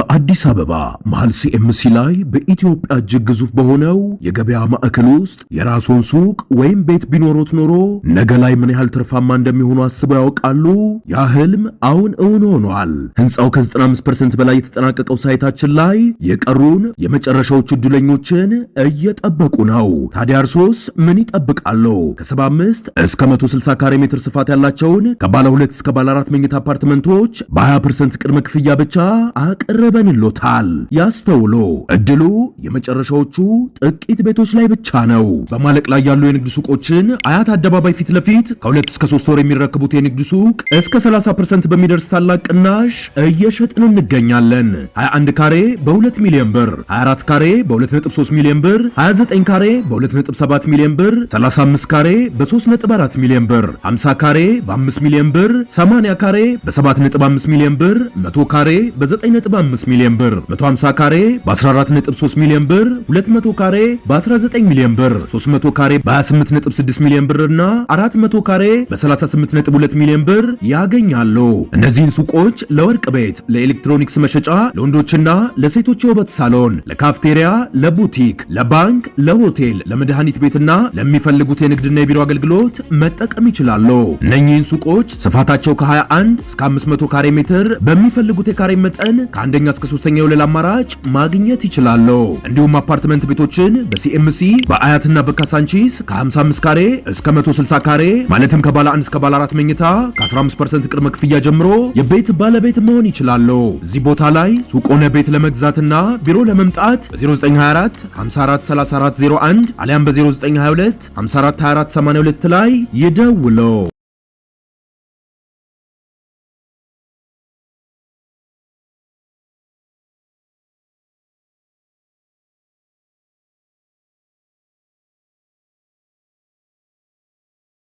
በአዲስ አበባ መሃል ሲኤምሲ ላይ በኢትዮጵያ እጅግ ግዙፍ በሆነው የገበያ ማዕከል ውስጥ የራስዎን ሱቅ ወይም ቤት ቢኖሩት ኖሮ ነገ ላይ ምን ያህል ትርፋማ እንደሚሆኑ አስበው ያውቃሉ? ያ ህልም አሁን እውን ሆኗል። ህንፃው ከ95% በላይ የተጠናቀቀው ሳይታችን ላይ የቀሩን የመጨረሻዎቹ ዕድለኞችን እየጠበቁ ነው። ታዲያ እርሶስ ምን ይጠብቃሉ? ከ75 እስከ 160 ካሬ ሜትር ስፋት ያላቸውን ከባለ 2 እስከ ባለ 4 መኝታ አፓርትመንቶች በ20% ቅድመ ክፍያ ብቻ አቅርበንልዎታል። ያስተውሉ፣ እድሉ የመጨረሻዎቹ ጥቂት ቤቶች ላይ ብቻ ነው። በማለቅ ላይ ያሉ የንግድ ሱቆችን አያት አደባባይ ፊት ለፊት ከ2 እስከ 3 ወር የሚረከቡት የንግድ ሱቅ እስከ 30% በሚደርስ ታላቅ ቅናሽ እየሸጥን እንገኛለን። 21 ካሬ በ2 ሚሊዮን ብር፣ 24 ካሬ በ2.3 ሚሊዮን ብር፣ 29 ካሬ በ2.7 ሚሊዮን ብር፣ 35 ካሬ በ3.4 ሚሊዮን ብር፣ 50 ካሬ በ5 ሚሊዮን ብር፣ 80 ካሬ በ7.5 ሚሊዮን ብር፣ 100 ካሬ በ9.5 ሚሊዮን ብር፣ 150 ካሬ በ14.3 ሚሊዮን ብር፣ 200 ካሬ በ19 ሚሊዮን ብር፣ 300 ካሬ በ28.6 ሚሊዮን ብር እና 400 ካሬ በ38.2 ሚሊዮን ብር ያገኛሉ። እነዚህን ሱቆች ለወርቅ ቤት፣ ለኤሌክትሮኒክስ መሸጫ፣ ለወንዶችና ለሴቶች የውበት ሳሎን፣ ለካፍቴሪያ፣ ለቡቲክ፣ ለባንክ፣ ለሆቴል፣ ለመድኃኒት ቤትና ለሚፈልጉት የንግድና የቢሮ አገልግሎት መጠቀም ይችላሉ። እነኚህን ሱቆች ስፋታቸው ከ21 እስከ 500 ካሬ ሜትር በሚፈልጉት የካሬ መጠን ከአንደኛ እስከ ሶስተኛ የወለል አማራጭ ማግኘት ይችላሉ። እንዲሁም አፓርትመንት ቤቶችን በሲኤምሲ በአያትና በካሳንቺስ ከ55 ካሬ እስከ 160 ካሬ ማለትም ከባለ 1 እስከ ባለ 4 መኝታ ከ15% ቅድመ ክፍያ ጀምሮ የቤት ባለቤት መሆን ይችላሉ። እዚህ ቦታ ላይ ሱቆነ ቤት ለመግዛትና ቢሮ ለመምጣት በ0924 543401 አሊያም በ0922 542482 ላይ ይደውሉ።